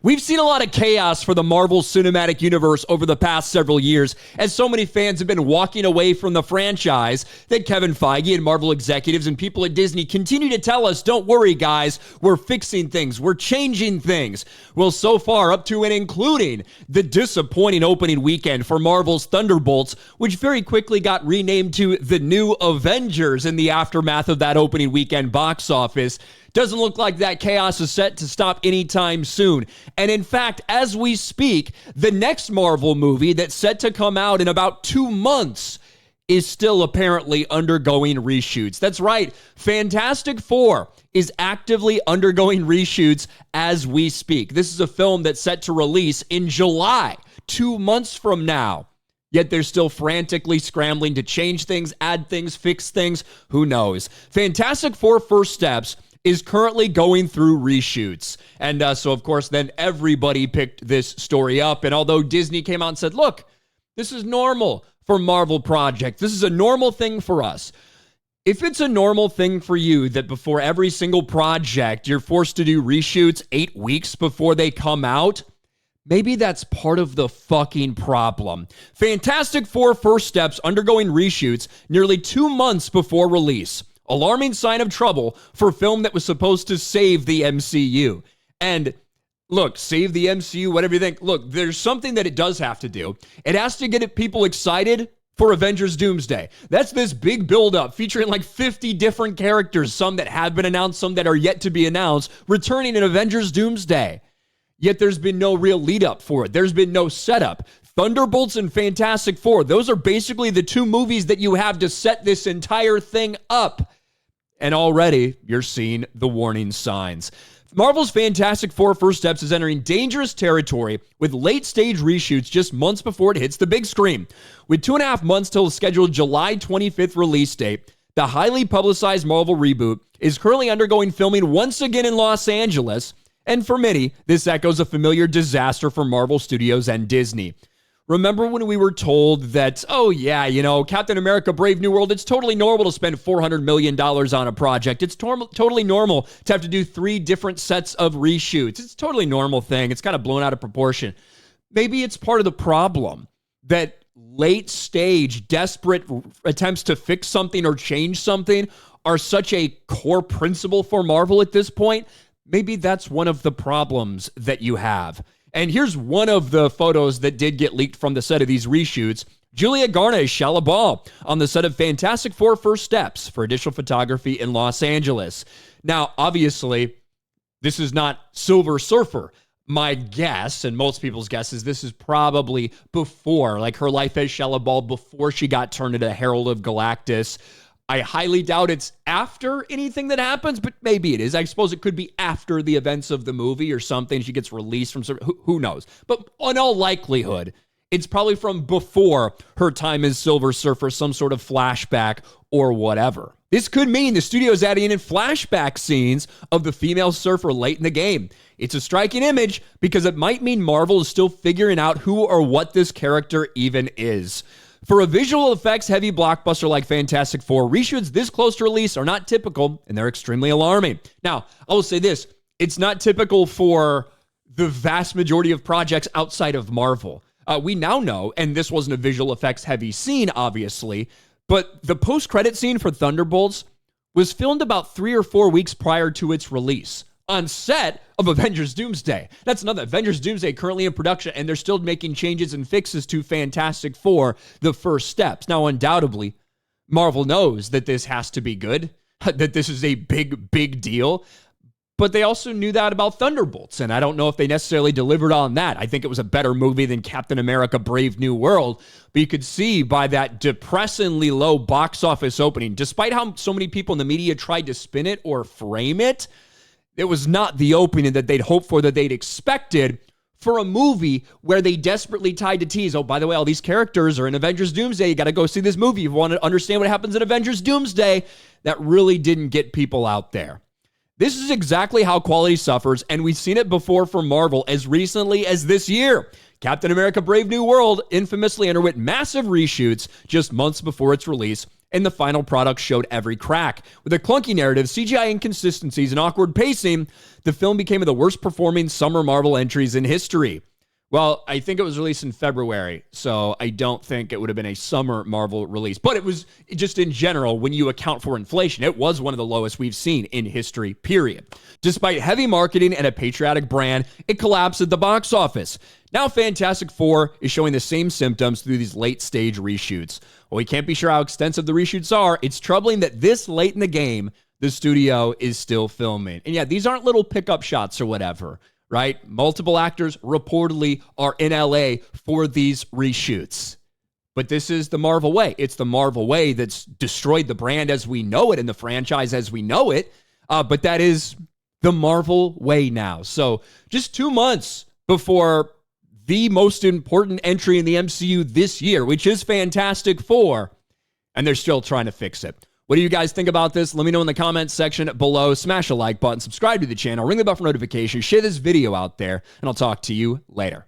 We've seen a lot of chaos for the Marvel Cinematic Universe over the past several years, as so many fans have been walking away from the franchise that Kevin Feige and Marvel executives and people at Disney continue to tell us, don't worry guys, we're fixing things, we're changing things. Well, so far, up to and including the disappointing opening weekend for Marvel's Thunderbolts, which very quickly got renamed to The New Avengers in the aftermath of that opening weekend box office, doesn't look like that chaos is set to stop anytime soon. And in fact, as we speak, the next Marvel movie that's set to come out in about 2 months is still apparently undergoing reshoots. That's right, Fantastic Four is actively undergoing reshoots as we speak. This is a film that's set to release in July, 2 months from now. Yet they're still frantically scrambling to change things, add things, fix things. Who knows? Fantastic Four First Steps is currently going through reshoots. And so, of course, then everybody picked this story up. And although Disney came out and said, look, this is normal for Marvel projects. This is a normal thing for us. If it's a normal thing for you that before every single project, you're forced to do reshoots 8 weeks before they come out, maybe that's part of the fucking problem. Fantastic Four First Steps undergoing reshoots nearly 2 months before release. Alarming sign of trouble for film that was supposed to save the MCU. And look, save the MCU, whatever you think. Look, there's something that it does have to do. It has to get people excited for Avengers Doomsday. That's this big buildup featuring like 50 different characters, some that have been announced, some that are yet to be announced, returning in Avengers Doomsday. Yet there's been no real lead up for it. There's been no setup. Thunderbolts and Fantastic Four, those are basically the two movies that you have to set this entire thing up. And already, you're seeing the warning signs. Marvel's Fantastic Four First Steps is entering dangerous territory with late-stage reshoots just months before it hits the big screen. With 2.5 months till the scheduled July 25th release date, the highly publicized Marvel reboot is currently undergoing filming once again in Los Angeles, and for many, this echoes a familiar disaster for Marvel Studios and Disney. Remember when we were told that, oh yeah, you know, Captain America Brave New World, it's totally normal to spend $400 million on a project. It's totally normal to have to do 3 different sets of reshoots. It's a totally normal thing. It's kind of blown out of proportion. Maybe it's part of the problem that late stage, desperate attempts to fix something or change something are such a core principle for Marvel at this point. Maybe that's one of the problems that you have. And here's one of the photos that did get leaked from the set of these reshoots. Julia Garner as Shia LaBeouf on the set of Fantastic Four First Steps for additional photography in Los Angeles. Now, obviously, this is not Silver Surfer. My guess, and most people's guess, is this is probably before, like her life as Shia LaBeouf before she got turned into Herald of Galactus. I highly doubt it's after anything that happens, but maybe it is. I suppose it could be after the events of the movie or something. She gets released from, who knows? But in all likelihood, it's probably from before her time as Silver Surfer, some sort of flashback or whatever. This could mean the studio's adding in flashback scenes of the female surfer late in the game. It's a striking image because it might mean Marvel is still figuring out who or what this character even is. For a visual effects heavy blockbuster like Fantastic Four, reshoots this close to release are not typical, and they're extremely alarming. Now, I will say this, it's not typical for the vast majority of projects outside of Marvel. We now know, and this wasn't a visual effects heavy scene, obviously, but the post-credit scene for Thunderbolts was filmed about 3 or 4 weeks prior to its release on set of Avengers Doomsday. That's another. Avengers Doomsday currently in production, and they're still making changes and fixes to Fantastic Four, the First Steps. Now, undoubtedly, Marvel knows that this has to be good, that this is a big, big deal, but they also knew that about Thunderbolts, and I don't know if they necessarily delivered on that. I think it was a better movie than Captain America Brave New World, but you could see by that depressingly low box office opening, despite how so many people in the media tried to spin it or frame it, it was not the opening that they'd hoped for, that they'd expected for a movie where they desperately tried to tease, oh, by the way, all these characters are in Avengers Doomsday. You got to go see this movie. You want to understand what happens in Avengers Doomsday. That really didn't get people out there. This is exactly how quality suffers, and we've seen it before from Marvel as recently as this year. Captain America Brave New World infamously underwent massive reshoots just months before its release, and the final product showed every crack. With a clunky narrative, CGI inconsistencies, and awkward pacing, the film became one of the worst performing summer Marvel entries in history. Well, I think it was released in February, so I don't think it would have been a summer Marvel release. But it was just in general, when you account for inflation, it was one of the lowest we've seen in history, period. Despite heavy marketing and a patriotic brand, it collapsed at the box office. Now Fantastic Four is showing the same symptoms through these late-stage reshoots. While we can't be sure how extensive the reshoots are, it's troubling that this late in the game, the studio is still filming. And yeah, these aren't little pickup shots or whatever. Right? Multiple actors reportedly are in LA for these reshoots. But this is the Marvel way. It's the Marvel way that's destroyed the brand as we know it and the franchise as we know it. But that is the Marvel way now. So just 2 months before the most important entry in the MCU this year, which is Fantastic Four, and they're still trying to fix it. What do you guys think about this? Let me know in the comments section below. Smash a like button, subscribe to the channel, ring the bell for notifications, share this video out there, and I'll talk to you later.